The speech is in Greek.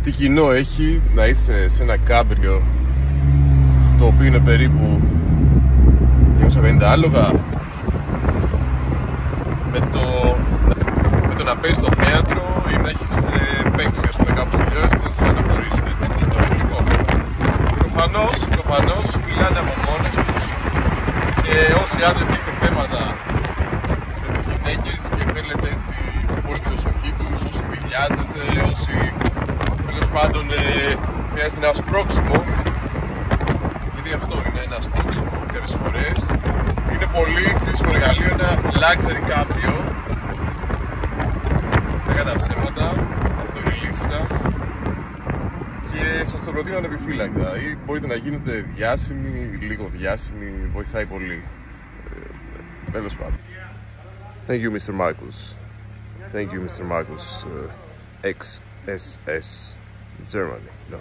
Τι κοινό έχει να είσαι σε ένα κάμπριο το οποίο είναι περίπου 250 άλογα με το να παίζεις στο θέατρο ή να έχεις παίξει ας πούμε κάπου στη τηλεόραση και να σε αναγνωρίζουν. Λοιπόν, προφανώς μιλάνε από μόνες τους και όσοι άντρες έχετε θέματα με τις γυναίκες και θέλετε έτσι πιο πολύ την προσοχή τους, όσοι δηλιάζετε, όσοι τέλος πάντων χρειάζεται ένα σπρώξιμο, γιατί αυτό είναι ένα σπρώξιμο κάποιες φορές, είναι πολύ χρήσιμο εργαλείο, ένα luxury cabrio. Δεν κατά ψέματα, αυτό είναι η λύση σας και σας το προτείνω ανεπιφύλακτα, ή μπορείτε να γίνετε διάσημοι, λίγο διάσημοι, βοηθάει πολύ. Τέλος πάντων. Thank you Mr. Marcus. Thank you Mr. Marcus, XSS Germany. No.